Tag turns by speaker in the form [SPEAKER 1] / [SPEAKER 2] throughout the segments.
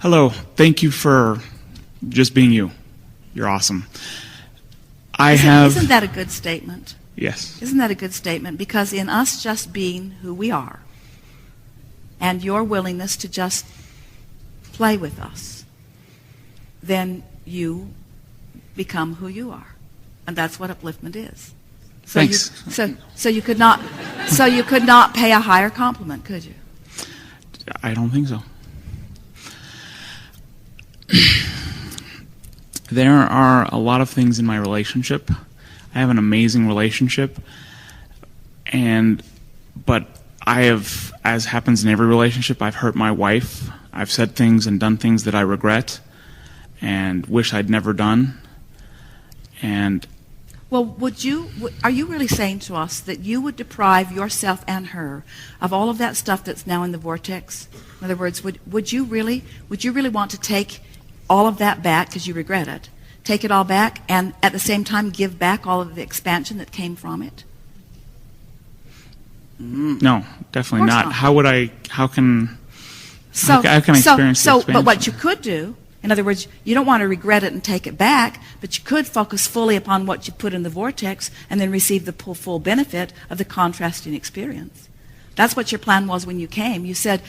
[SPEAKER 1] Hello. Thank you for just being you. You're awesome.
[SPEAKER 2] Isn't that a good statement?
[SPEAKER 1] Yes.
[SPEAKER 2] Isn't that a good statement? Because in us just being who we are, and your willingness to just play with us, then you become who you are. And that's what upliftment is. So
[SPEAKER 1] Thanks.
[SPEAKER 2] So you could not pay a higher compliment, could you?
[SPEAKER 1] I don't think so. There are a lot of things in my relationship. I have an amazing relationship, but I have, as happens in every relationship, I've hurt my wife. I've said things and done things that I regret and wish I'd never done. And
[SPEAKER 2] well, are you really saying to us that you would deprive yourself and her of all of that stuff that's now in the vortex? In other words, would you really want to take all of that back because you regret it, take it all back, and at the same time give back all of the expansion that came from it?
[SPEAKER 1] No, definitely not. How can I experience the expansion?
[SPEAKER 2] But what you could do, in other words, you don't want to regret it and take it back, but you could focus fully upon what you put in the vortex and then receive the full benefit of the contrasting experience. That's what your plan was when you came. You said,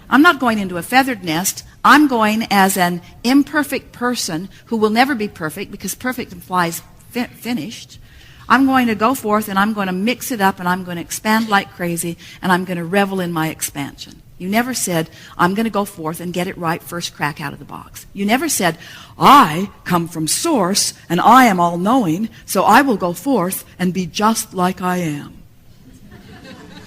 [SPEAKER 2] I'm not going into a feathered nest. I'm going as an imperfect person who will never be perfect, because perfect implies finished. I'm going to go forth and I'm going to mix it up and I'm going to expand like crazy and I'm going to revel in my expansion. You never said, I'm going to go forth and get it right first crack out of the box. You never said, I come from source and I am all-knowing, so I will go forth and be just like I am.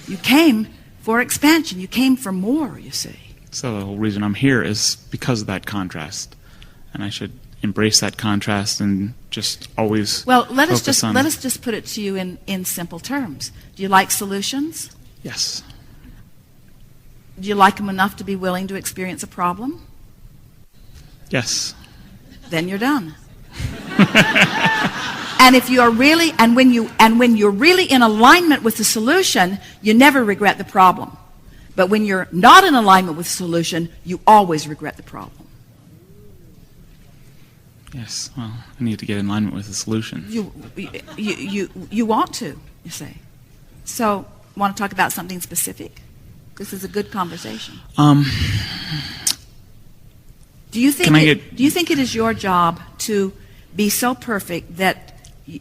[SPEAKER 2] You came for expansion. You came for more, you see.
[SPEAKER 1] So the whole reason I'm here is because of that contrast. And I should embrace that contrast and just always
[SPEAKER 2] let us just put it to you in simple terms. Do you like solutions?
[SPEAKER 1] Yes.
[SPEAKER 2] Do you like them enough to be willing to experience a problem?
[SPEAKER 1] Yes.
[SPEAKER 2] Then you're done. And if you are really, when you're really in alignment with the solution, you never regret the problem. But when you're not in alignment with the solution, you always regret the problem.
[SPEAKER 1] Yes. Well, I need to get in alignment with the solution.
[SPEAKER 2] You want to, you say. So, want to talk about something specific? This is a good conversation. Do you think it is your job to be so perfect that,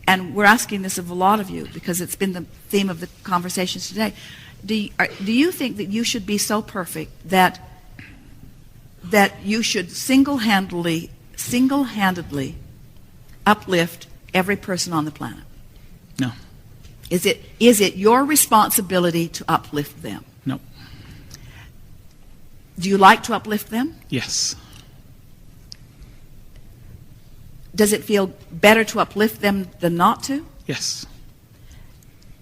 [SPEAKER 2] and we're asking this of a lot of you because it's been the theme of the conversations today, do you think that you should be so perfect that you should single-handedly uplift every person on the planet?
[SPEAKER 1] No.
[SPEAKER 2] Is it your responsibility to uplift them?
[SPEAKER 1] No.
[SPEAKER 2] Do you like to uplift them?
[SPEAKER 1] Yes.
[SPEAKER 2] Does it feel better to uplift them than not to?
[SPEAKER 1] Yes.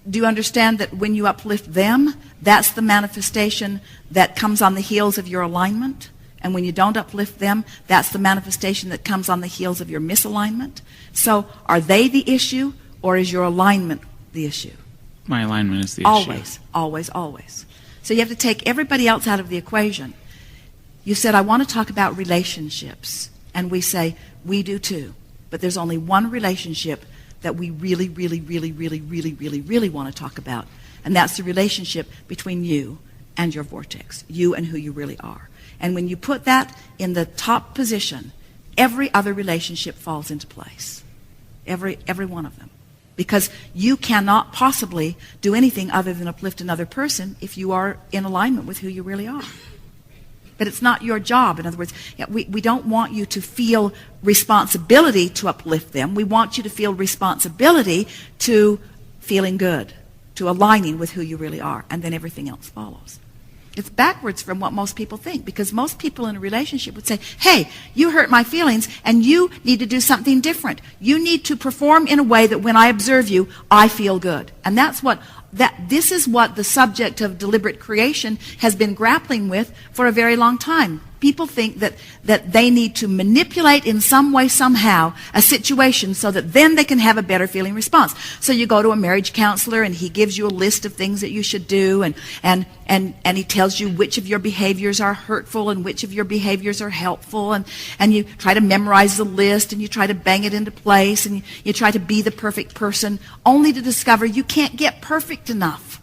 [SPEAKER 2] Do you understand that when you uplift them, that's the manifestation that comes on the heels of your alignment? And when you don't uplift them, that's the manifestation that comes on the heels of your misalignment? So are they the issue, or is your alignment the issue?
[SPEAKER 1] My alignment is the
[SPEAKER 2] issue. Always. So you have to take everybody else out of the equation. You said, I want to talk about relationships. And we say, we do too. But there's only one relationship that we really want to talk about. And that's the relationship between you and your vortex, you and who you really are. And when you put that in the top position, every other relationship falls into place. Every one of them. Because you cannot possibly do anything other than uplift another person if you are in alignment with who you really are. But it's not your job. In other words, we don't want you to feel responsibility to uplift them. We want you to feel responsibility to feeling good, to aligning with who you really are, and then everything else follows. It's backwards from what most people think, because most people in a relationship would say, hey, you hurt my feelings, and you need to do something different. You need to perform in a way that when I observe you, I feel good. And that's what this is what the subject of deliberate creation has been grappling with for a very long time. People think that they need to manipulate in some way, somehow, a situation so that then they can have a better feeling response. So you go to a marriage counselor and he gives you a list of things that you should do, and he tells you which of your behaviors are hurtful and which of your behaviors are helpful, and you try to memorize the list and you try to bang it into place and you try to be the perfect person, only to discover you can't get perfect enough.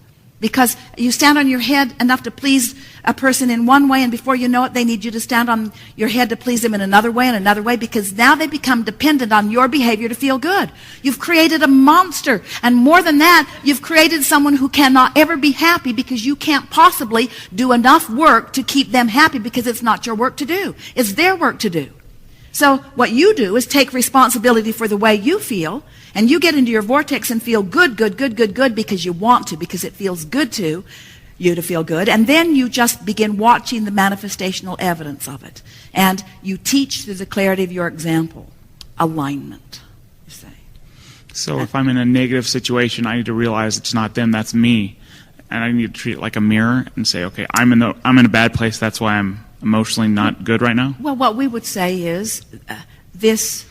[SPEAKER 2] Because you stand on your head enough to please a person in one way, and before you know it, they need you to stand on your head to please them in another way, because now they become dependent on your behavior to feel good. You've created a monster, and more than that, you've created someone who cannot ever be happy because you can't possibly do enough work to keep them happy, because it's not your work to do. It's their work to do. So what you do is take responsibility for the way you feel, and you get into your vortex and feel good because you want to, because it feels good to you to feel good. And then you just begin watching the manifestational evidence of it. And you teach through the clarity of your example. Alignment, you say.
[SPEAKER 1] So if I'm in a negative situation, I need to realize it's not them, that's me. And I need to treat it like a mirror and say, okay, I'm in a bad place, that's why I'm emotionally not good right now?
[SPEAKER 2] Well, what we would say is this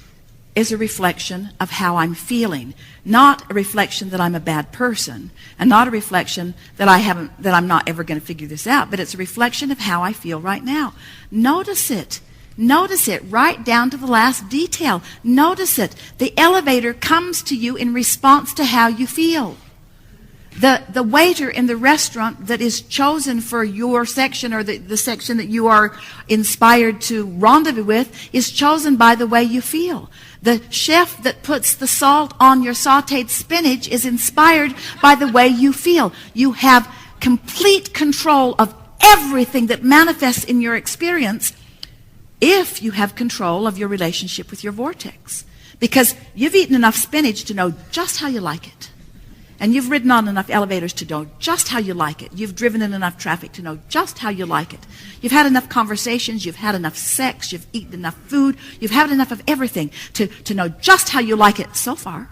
[SPEAKER 2] is a reflection of how I'm feeling, not a reflection that I'm a bad person, and not a reflection that I'm not ever going to figure this out, but it's a reflection of how I feel right now. Notice it. Notice it right down to the last detail. Notice it. The elevator comes to you in response to how you feel. The waiter in the restaurant that is chosen for your section, or the section that you are inspired to rendezvous with, is chosen by the way you feel. The chef that puts the salt on your sautéed spinach is inspired by the way you feel. You have complete control of everything that manifests in your experience if you have control of your relationship with your vortex. Because you've eaten enough spinach to know just how you like it. And you've ridden on enough elevators to know just how you like it. You've driven in enough traffic to know just how you like it. You've had enough conversations. You've had enough sex. You've eaten enough food. You've had enough of everything to know just how you like it so far.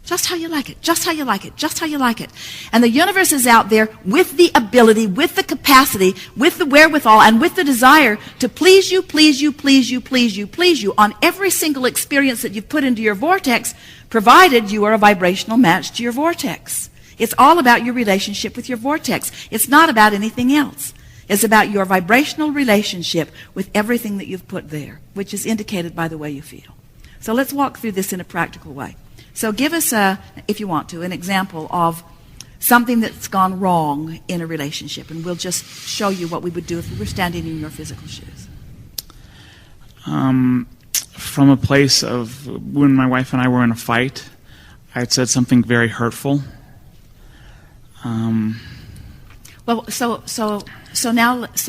[SPEAKER 2] Just how you like it. Just how you like it. Just how you like it. And the universe is out there with the ability, with the capacity, with the wherewithal, and with the desire to please you, please you, please you, please you, please you on every single experience that you've put into your vortex, provided you are a vibrational match to your vortex. It's all about your relationship with your vortex. It's not about anything else. It's about your vibrational relationship with everything that you've put there, which is indicated by the way you feel. So let's walk through this in a practical way. So give us, if you want to, an example of something that's gone wrong in a relationship, and we'll just show you what we would do if we were standing in your physical shoes.
[SPEAKER 1] From a place of when my wife and I were in a fight, I had said something very hurtful.
[SPEAKER 2] Well, so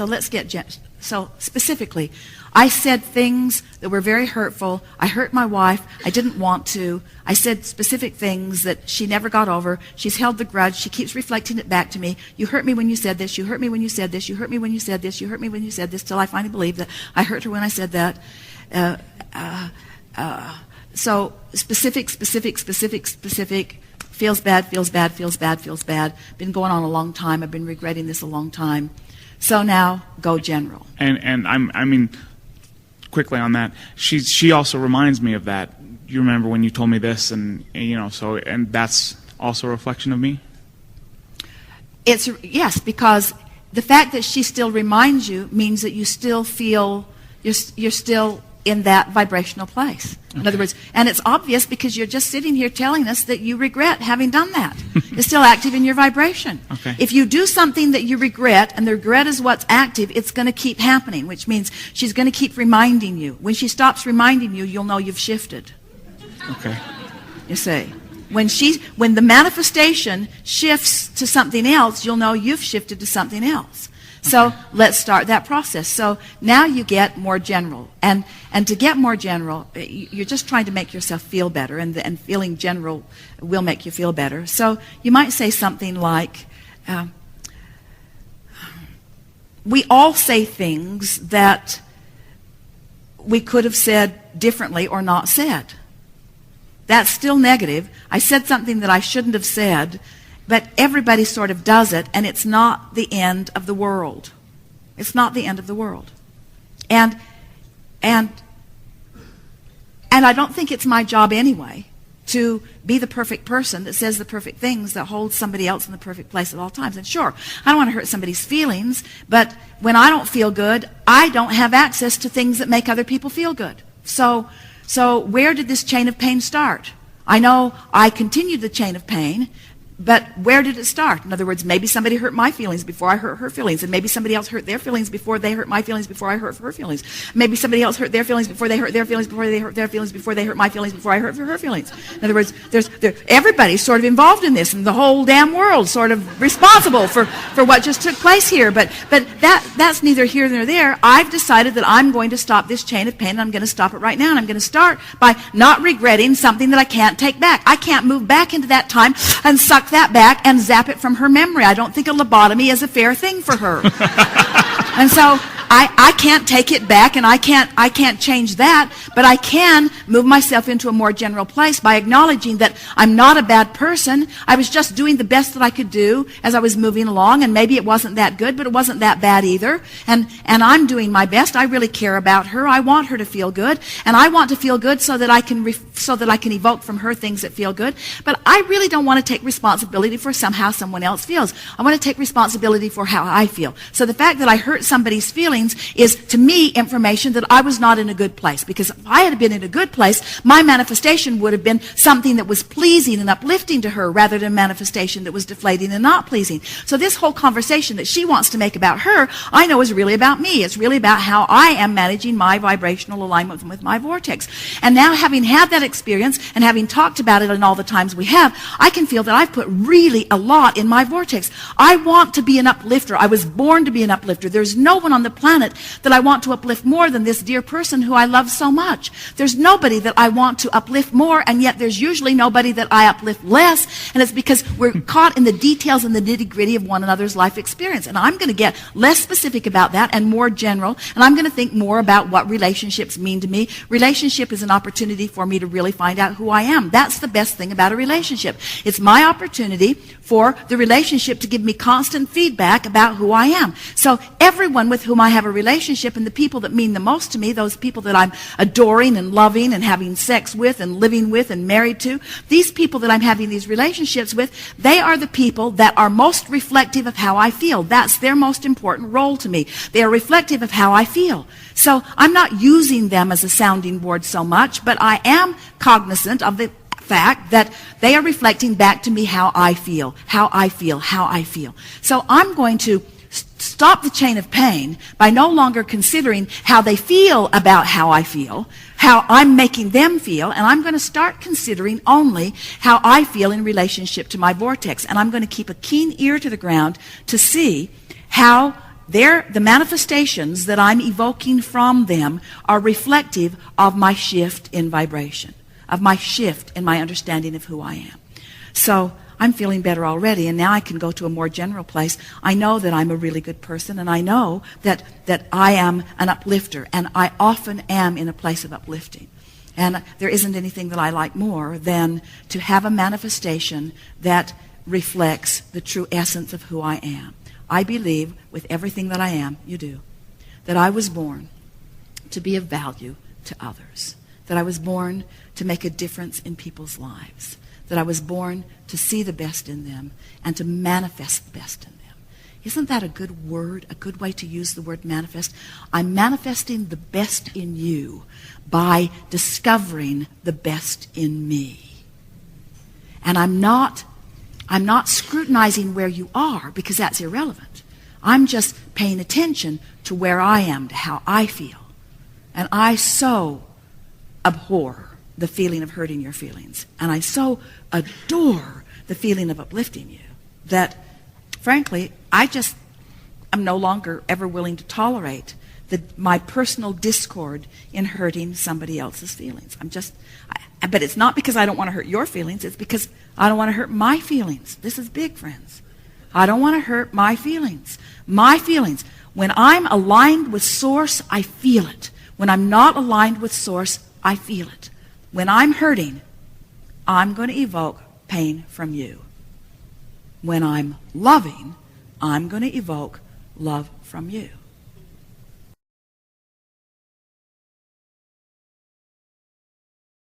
[SPEAKER 2] let's get so specifically. I said things that were very hurtful. I hurt my wife. I didn't want to. I said specific things that she never got over. She's held the grudge. She keeps reflecting it back to me. You hurt me when you said this. You hurt me when you said this. You hurt me when you said this. You hurt me when you said this, till I finally believe that I hurt her when I said that. So specific. Feels bad. Been going on a long time. I've been regretting this a long time. So now go general.
[SPEAKER 1] And I mean, quickly on that, she also reminds me of that. You remember when you told me this, and that's also a reflection of me?
[SPEAKER 2] Yes, because the fact that she still reminds you means that you still feel you're still in that vibrational place. In other words, and it's obvious because you're just sitting here telling us that you regret having done that. It's still active in your vibration.
[SPEAKER 1] Okay.
[SPEAKER 2] If you do something that you regret, and the regret is what's active, it's going to keep happening, which means she's going to keep reminding you. When she stops reminding you, you'll know you've shifted.
[SPEAKER 1] Okay.
[SPEAKER 2] You see. When the manifestation shifts to something else, you'll know you've shifted to something else. So let's start that process. So now you get more general. And to get more general, you're just trying to make yourself feel better, and feeling general will make you feel better. So you might say something like, we all say things that we could have said differently or not said. That's still negative. I said something that I shouldn't have said, But everybody sort of does it, and it's not the end of the world. It's not the end of the world. And I don't think it's my job anyway to be the perfect person that says the perfect things that holds somebody else in the perfect place at all times. And sure, I don't want to hurt somebody's feelings, but when I don't feel good, I don't have access to things that make other people feel good. So where did this chain of pain start? I know I continued the chain of pain, but where did it start? In other words, maybe somebody hurt my feelings before I hurt her feelings, and maybe somebody else hurt their feelings before they hurt my feelings before I hurt her feelings. Maybe somebody else hurt their feelings before they hurt their feelings before they hurt their feelings before they hurt my feelings before I hurt her feelings. In other words, everybody's sort of involved in this, and the whole damn world sort of responsible for what just took place here. But that's neither here nor there. I've decided that I'm going to stop this chain of pain, and I'm going to stop it right now, and I'm going to start by not regretting something that I can't take back. I can't move back into that time and suck that back and zap it from her memory. I don't think a lobotomy is a fair thing for her. And so I can't take it back, and I can't change that, but I can move myself into a more general place by acknowledging that I'm not a bad person. I was just doing the best that I could do as I was moving along, and maybe it wasn't that good, but it wasn't that bad either. And I'm doing my best. I really care about her. I want her to feel good, and I want to feel good so that I can evoke from her things that feel good. But I really don't want to take responsibility for somehow someone else feels. I want to take responsibility for how I feel. So the fact that I hurt somebody's feelings is, to me, information that I was not in a good place. Because if I had been in a good place, my manifestation would have been something that was pleasing and uplifting to her rather than a manifestation that was deflating and not pleasing. So this whole conversation that she wants to make about her, I know is really about me. It's really about how I am managing my vibrational alignment with my vortex. And now, having had that experience and having talked about it in all the times we have, I can feel that I've put really a lot in my vortex. I want to be an uplifter. I was born to be an uplifter. There's no one on the planet that I want to uplift more than this dear person who I love so much. There's nobody that I want to uplift more, and yet there's usually nobody that I uplift less, and it's because we're caught in the details and the nitty-gritty of one another's life experience. And I'm going to get less specific about that and more general, and I'm going to think more about what relationships mean to me. Relationship is an opportunity for me to really find out who I am. That's the best thing about a relationship. It's my opportunity for the relationship to give me constant feedback about who I am. So everyone with whom I have a relationship, and the people that mean the most to me, those people that I'm adoring and loving and having sex with and living with and married to, these people that I'm having these relationships with, they are the people that are most reflective of how I feel. That's their most important role to me. They are reflective of how I feel. So I'm not using them as a sounding board so much, but I am cognizant of the fact that they are reflecting back to me how I feel, how I feel, how I feel. So I'm going to stop the chain of pain by no longer considering how they feel about how I feel, how I'm making them feel, and I'm going to start considering only how I feel in relationship to my vortex. And I'm going to keep a keen ear to the ground to see how the manifestations that I'm evoking from them are reflective of my shift in vibration, of my shift in my understanding of who I am. So I'm feeling better already, and now I can go to a more general place. I know that I'm a really good person, and I know that I am an uplifter, and I often am in a place of uplifting. And there isn't anything that I like more than to have a manifestation that reflects the true essence of who I am. I believe with everything that I am, you do, that I was born to be of value to others, that I was born to make a difference in people's lives, that I was born to see the best in them and to manifest the best in them. Isn't that a good word, a good way to use the word manifest? I'm manifesting the best in you by discovering the best in me. And I'm not scrutinizing where you are, because that's irrelevant. I'm just paying attention to where I am, to how I feel. And I so abhor the feeling of hurting your feelings. And I so adore the feeling of uplifting you that, frankly, I'm no longer ever willing to tolerate my personal discord in hurting somebody else's feelings. But it's not because I don't want to hurt your feelings. It's because I don't want to hurt my feelings. This is big, friends. I don't want to hurt my feelings. My feelings. When I'm aligned with Source, I feel it. When I'm not aligned with Source, I feel it. When I'm hurting, I'm going to evoke pain from you. When I'm loving, I'm going to evoke love from you.